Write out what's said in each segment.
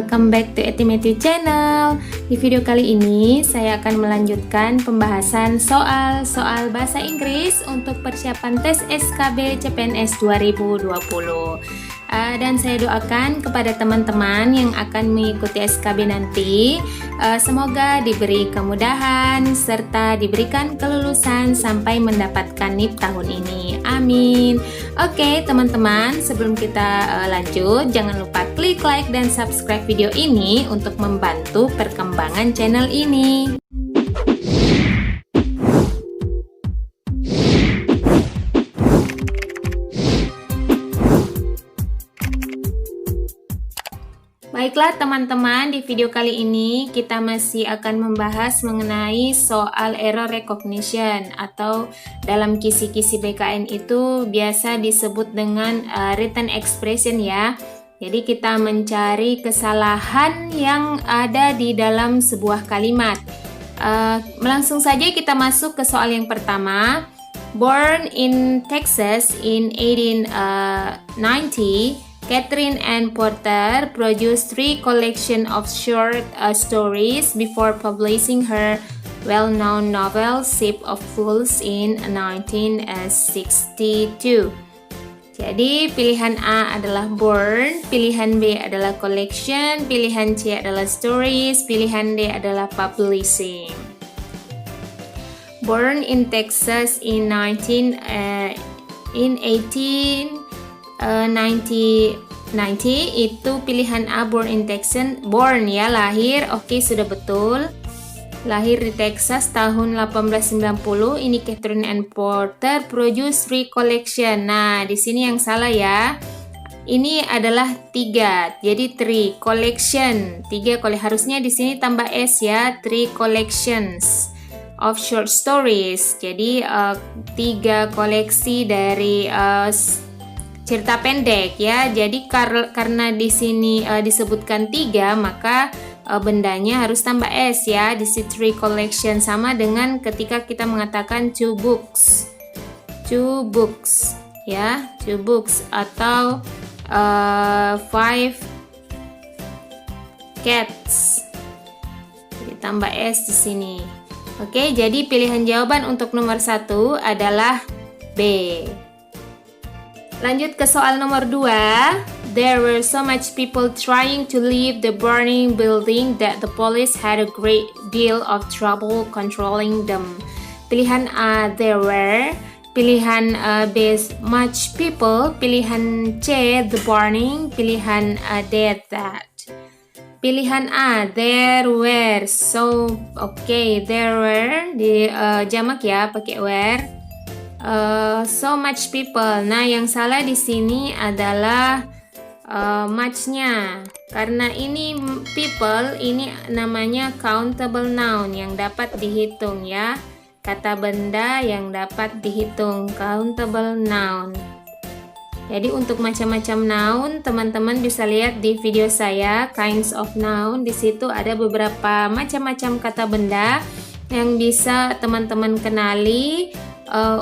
welcome back to Etimetri Channel. Di video kali ini saya akan melanjutkan pembahasan soal-soal bahasa Inggris untuk persiapan tes SKB CPNS 2020. Dan saya doakan kepada teman-teman yang akan mengikuti SKB nanti, semoga diberi kemudahan serta diberikan kelulusan sampai mendapatkan NIP tahun ini. Amin. Oke teman-teman, sebelum kita lanjut, jangan lupa klik like dan subscribe video ini untuk membantu perkembangan channel ini. Baiklah teman-teman, di video kali ini kita masih akan membahas mengenai soal error recognition, atau dalam kisi-kisi BKN itu biasa disebut dengan written expression ya. Jadi kita mencari kesalahan yang ada di dalam sebuah kalimat. Langsung saja kita masuk ke soal yang pertama. Born in Texas in 1890, Catherine Ann Porter produced 3 collections of short stories before publishing her well-known novel Ship of Fools in 1962. Jadi pilihan A adalah born, pilihan B adalah collection, pilihan C adalah stories, pilihan D adalah publishing. Born in Texas in 1890 itu pilihan A, born in Texas. Born ya, lahir. Oke, sudah betul. Lahir di Texas tahun 1890. Ini Catherine Ann Porter produce 3 collection. Nah, di sini yang salah ya. Ini adalah 3. Jadi 3 collection. 3 harusnya di sini tambah S ya. 3 collections of short stories. Jadi 3 koleksi dari cerita pendek ya. Jadi karena di sini disebutkan 3, maka bendanya harus tambah S ya. Di sini 3 collection, sama dengan ketika kita mengatakan 2 books. 2 books ya, 2 books atau 5 cats. Jadi tambah S di sini. Oke, jadi pilihan jawaban untuk nomor 1 adalah B. Lanjut ke soal nomor 2. There were so much people trying to leave the burning building that the police had a great deal of trouble controlling them. Pilihan A, there were. Pilihan B, much people. Pilihan C, the burning. Pilihan D, that. Pilihan A, there were. So, okay, there were. Di jamak ya, pakai were. So much people. Nah, yang salah di sini adalah much-nya. Karena ini people, ini namanya countable noun yang dapat dihitung ya. Kata benda yang dapat dihitung, countable noun. Jadi untuk macam-macam noun, teman-teman bisa lihat di video saya, kinds of noun. Di situ ada beberapa macam-macam kata benda yang bisa teman-teman kenali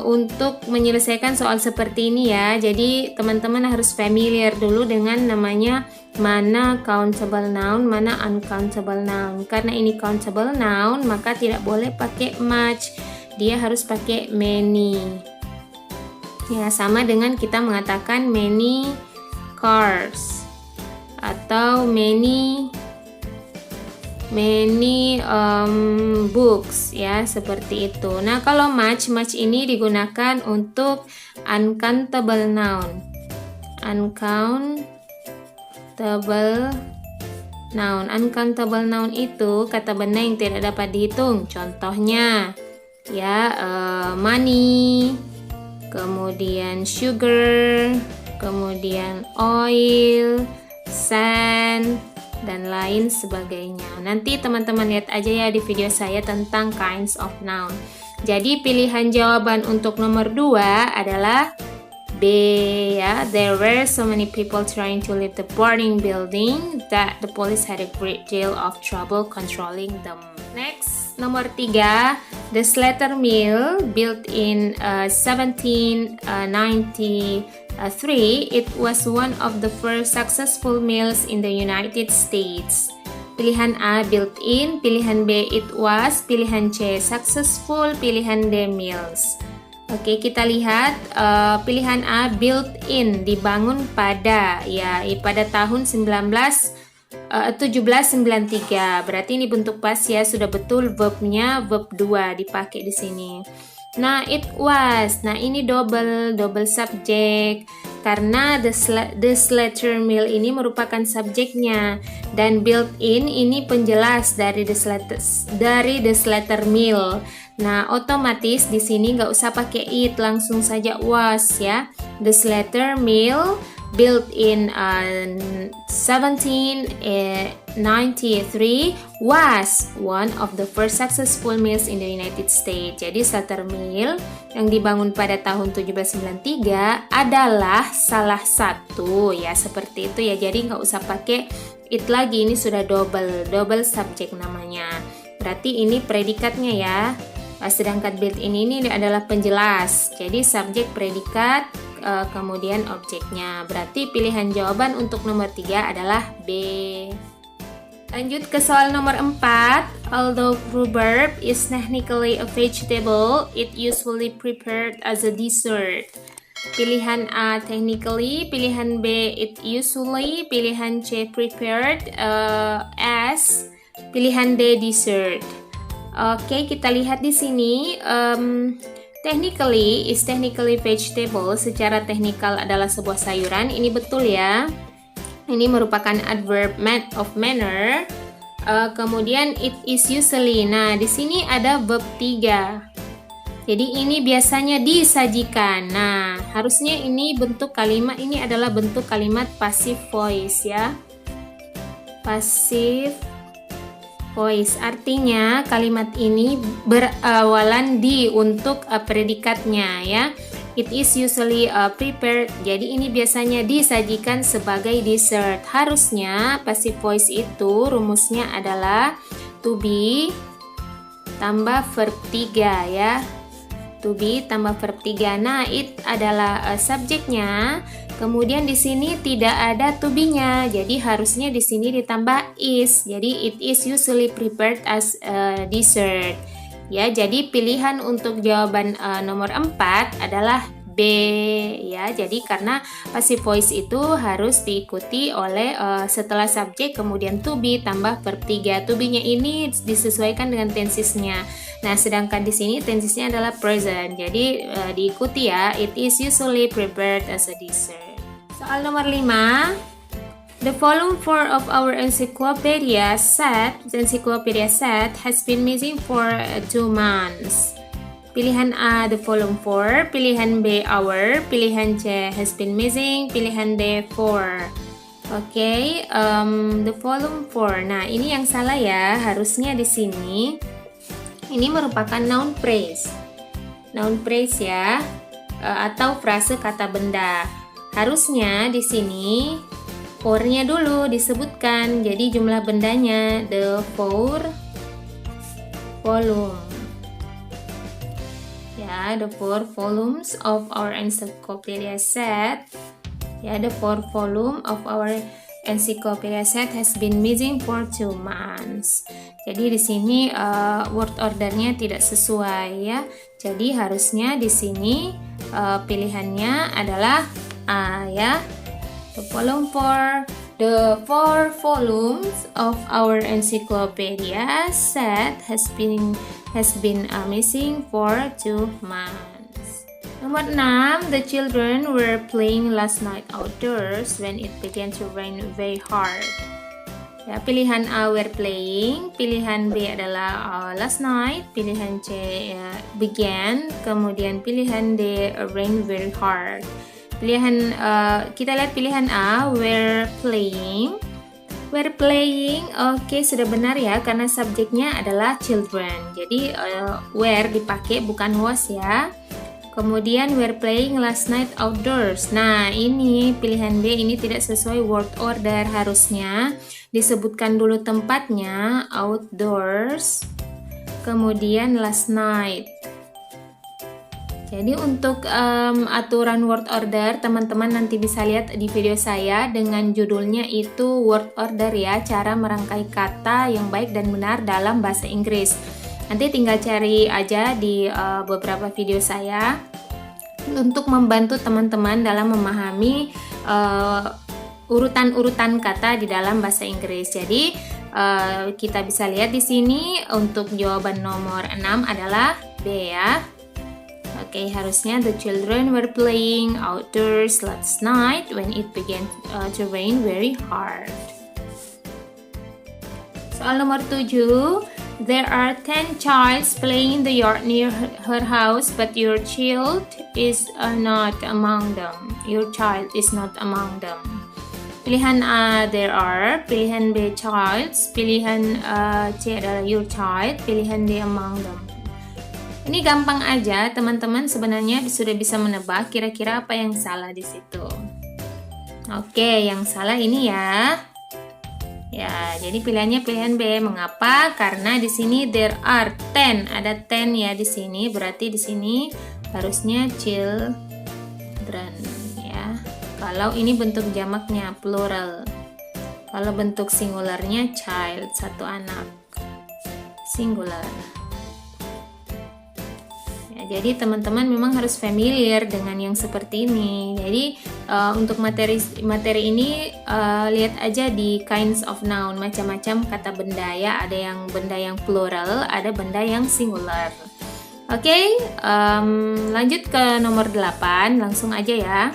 untuk menyelesaikan soal seperti ini ya. Jadi teman-teman harus familiar dulu dengan namanya mana countable noun, mana uncountable noun. Karena ini countable noun, maka tidak boleh pakai much, dia harus pakai many. Ya, sama dengan kita mengatakan many cars atau many books ya, seperti itu. Nah, kalau much ini digunakan untuk uncountable noun. Uncountable noun itu kata benda yang tidak dapat dihitung. Contohnya ya, money, kemudian sugar, kemudian oil, sand, dan lain sebagainya. Nanti teman-teman lihat aja ya di video saya tentang kinds of noun. Jadi pilihan jawaban untuk nomor 2 adalah B ya. There were so many people trying to leave the burning building that the police had a great deal of trouble controlling them. Next, nomor 3. The Slater Mill, built in 1790, 3. It was one of the first successful meals in the United States. Pilihan A, built-in. Pilihan B, it was. Pilihan C, successful. Pilihan D, meals. Oke, kita lihat pilihan A, built-in, dibangun pada, ya, pada tahun 1793. Berarti ini bentuk pas ya, sudah betul verbnya, verb 2 dipakai di sini. Nah, it was. Nah, ini double subjek karena the slater meal ini merupakan subjeknya dan built-in ini penjelas dari the slater meal. Nah, otomatis di sini nggak usah pakai it, langsung saja was ya. The slater meal built in 1793 was one of the first successful meals in the United States. Jadi slater meal yang dibangun pada tahun 1793 adalah salah satu ya, seperti itu ya. Jadi nggak usah pakai it lagi, ini sudah double subject namanya. Berarti ini predikatnya ya. Sedangkan built-in ini adalah penjelas. Jadi subjek, predikat, kemudian objeknya. Berarti pilihan jawaban untuk nomor 3 adalah B. Lanjut ke soal nomor 4. Although rhubarb is technically a vegetable, it usually prepared as a dessert. Pilihan A, technically. Pilihan B, it usually. Pilihan C, prepared as. Pilihan D, dessert. Oke, kita lihat di sini. Technically is technically vegetable. Secara teknikal adalah sebuah sayuran. Ini betul ya. Ini merupakan adverb of manner. Kemudian it is usually. Nah, di sini ada verb 3. Jadi ini biasanya disajikan. Nah, harusnya ini bentuk kalimat ini adalah bentuk kalimat passive voice ya. Passive voice, artinya kalimat ini berawalan di untuk predikatnya ya. It is usually prepared. Jadi ini biasanya disajikan sebagai dessert. Harusnya passive voice itu rumusnya adalah to be tambah verb 3 ya. To be tambah verb 3. Nah, it adalah subjeknya. Kemudian di sini tidak ada to be-nya. Jadi harusnya di sini ditambah is. Jadi it is usually prepared as dessert. Ya, jadi pilihan untuk jawaban nomor 4 adalah B ya. Jadi karena passive voice itu harus diikuti oleh setelah subjek kemudian to be tambah verb 3. To be-nya ini disesuaikan dengan tensesnya. Nah, sedangkan di sini tensesnya adalah present. Jadi diikuti ya. It is usually prepared as a dessert. Soal nomor 5. The volume 4 of our encyclopedia set has been missing for 2 months. Pilihan A, the volume 4. Pilihan B, our. Pilihan C, has been missing. Pilihan D, 4. Oke, the volume 4. Nah, ini yang salah ya. Harusnya di sini ini merupakan noun phrase. Noun phrase ya, atau frase kata benda. Harusnya di sini for-nya dulu disebutkan. Jadi jumlah bendanya the 4 volume. Ya, the 4 volumes of our encyclopedia set. Ya, the 4 volume of our encyclopedia set has been missing for 2 months. Jadi di sini word ordernya tidak sesuai ya. Jadi harusnya di sini pilihannya adalah A ya. The four volumes of our encyclopedia set has been missing for 2 months. Nomor 6, the children were playing last night outdoors when it began to rain very hard. Ya, pilihan A, were playing. Pilihan B adalah last night. Pilihan C began. Kemudian pilihan D, rain very hard. Pilihan kita lihat pilihan A, were playing. Were playing, oke, sudah benar ya, karena subjeknya adalah children. Jadi were dipakai bukan was ya. Kemudian were playing last night outdoors. Nah, ini pilihan B ini tidak sesuai word order. Harusnya disebutkan dulu tempatnya, outdoors, kemudian last night. Jadi untuk aturan word order, teman-teman nanti bisa lihat di video saya dengan judulnya itu word order ya, cara merangkai kata yang baik dan benar dalam bahasa Inggris. Nanti tinggal cari aja di beberapa video saya untuk membantu teman-teman dalam memahami urutan-urutan kata di dalam bahasa Inggris. Jadi kita bisa lihat di sini untuk jawaban nomor 6 adalah B ya. Oke, harusnya the children were playing outdoors last night when it began to rain very hard. Soal nomor 7, there are 10 childs playing in the yard near her house, but your child is not among them. Your child is not among them. Pilihan A, there are. Pilihan B, childs. Pilihan C adalah your child. Pilihan D, among them. Ini gampang aja, teman-teman sebenarnya sudah bisa menebak kira-kira apa yang salah di situ. Oke, yang salah ini ya. Ya, jadi pilihannya pilihan B. Mengapa? Karena di sini there are 10. Ada 10 ya di sini, berarti di sini harusnya children ya. Kalau ini bentuk jamaknya plural. Kalau bentuk singularnya child, satu anak. Singular. Jadi teman-teman memang harus familiar dengan yang seperti ini. Jadi untuk materi ini lihat aja di kinds of noun, macam-macam kata benda ya. Ada yang benda yang plural, ada benda yang singular. Oke, lanjut ke nomor 8, langsung aja ya.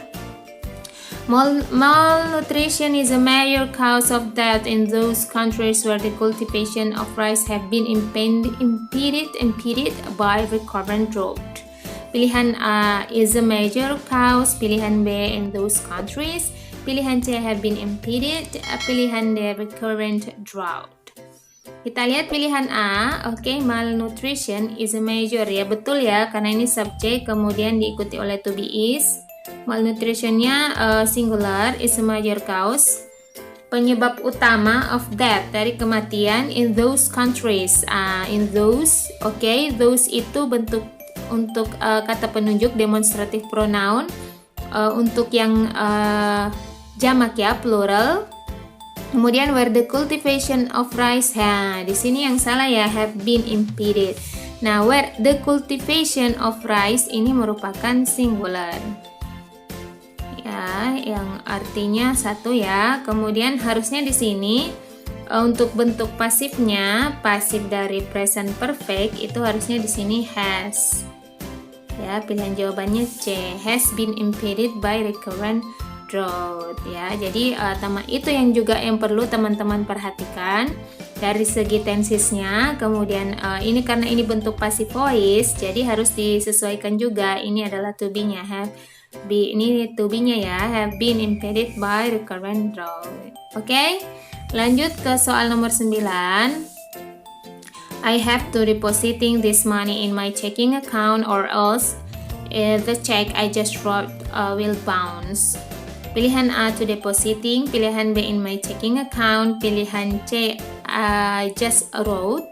Malnutrition is a major cause of death in those countries where the cultivation of rice have been impeded by recurrent drought. Pilihan A is a major cause, pilihan B in those countries, pilihan C have been impeded, pilihan D recurrent drought. Kita lihat pilihan A, oke, malnutrition is a major ya, betul ya, karena ini subjek kemudian diikuti oleh to be is. Malnutritionnya singular, is a major cause, penyebab utama of death, dari kematian in those countries. In those, oke, those itu bentuk untuk kata penunjuk demonstratif pronoun, untuk yang jamak ya, plural. Kemudian where the cultivation of rice, di sini yang salah ya, have been impeded. Nah, where the cultivation of rice ini merupakan singular. Ya, yang artinya satu ya. Kemudian harusnya di sini untuk bentuk pasifnya, pasif dari present perfect itu harusnya di sini has. Ya, pilihan jawabannya C, has been impeded by recurrent drought ya. Jadi itu yang juga yang perlu teman-teman perhatikan dari segi tensisnya. Kemudian ini karena ini bentuk passive voice, jadi harus disesuaikan juga. Ini adalah to be-nya, ini to be-nya ya, have been impeded by recurrent drought. Oke, lanjut ke soal nomor 9. I have to depositing this money in my checking account or else the check I just wrote will bounce. Pilihan A to depositing, pilihan B in my checking account, pilihan C I just wrote,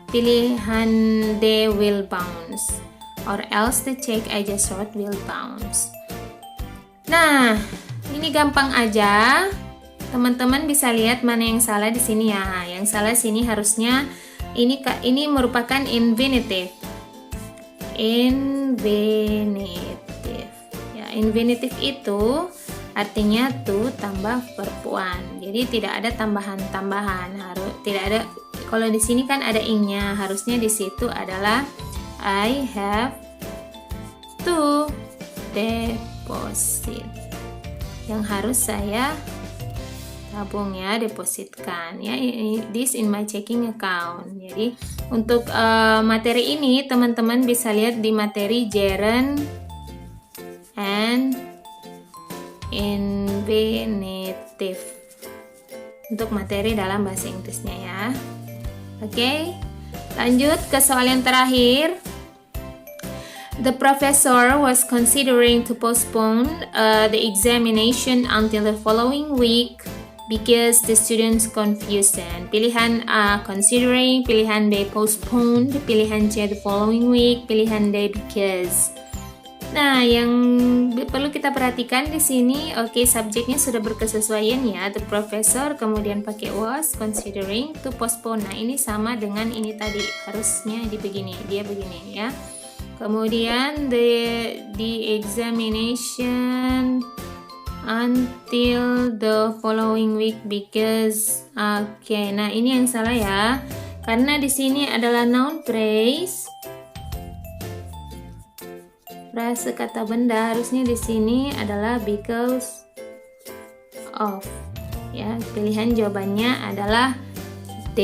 pilihan D will bounce, or else the check I just wrote will bounce. Nah, ini gampang aja. Teman-teman bisa lihat mana yang salah di sini ya. Yang salah sini harusnya ini merupakan infinitive. Infinitive. Ya, infinitive itu artinya to tambah perempuan. Jadi tidak ada tambahan-tambahan. Tidak ada. Kalau di sini kan ada ing-nya. Harusnya di situ adalah I have to deposit. Yang harus saya tabung ya, depositkan ya, this in my checking account. Jadi untuk materi ini teman-teman bisa lihat di materi gerund and infinitive untuk materi dalam bahasa Inggrisnya ya. Oke, lanjut ke soal yang terakhir. The professor was considering to postpone the examination until the following week because the students confusion. Pilihan A considering, pilihan B postponed, pilihan C the following week, pilihan D because. Nah, yang perlu kita perhatikan di sini, oke, subjeknya sudah berkesesuaian ya. The professor, kemudian pakai was, considering to postpone. Nah, ini sama dengan ini tadi, harusnya dia begini ya. Kemudian the examination until the following week because nah ini yang salah ya. Karena di sini adalah noun phrase. Frase kata benda harusnya di sini adalah because of. Ya, pilihan jawabannya adalah D.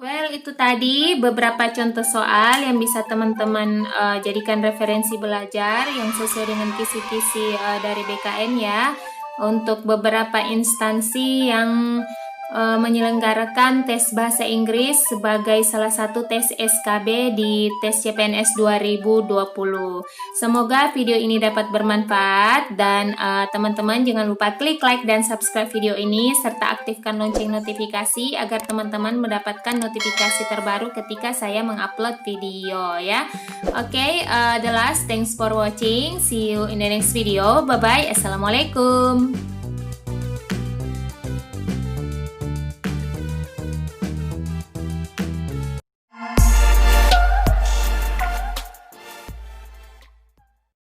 Well, itu tadi beberapa contoh soal yang bisa teman-teman jadikan referensi belajar yang sesuai dengan kisi-kisi dari BKN ya. Untuk beberapa instansi yang menyelenggarakan tes bahasa Inggris sebagai salah satu tes SKB di tes CPNS 2020. Semoga video ini dapat bermanfaat dan teman-teman jangan lupa klik like dan subscribe video ini serta aktifkan lonceng notifikasi agar teman-teman mendapatkan notifikasi terbaru ketika saya mengupload video ya. Oke, the last, thanks for watching. See you in the next video. Bye bye. Assalamualaikum.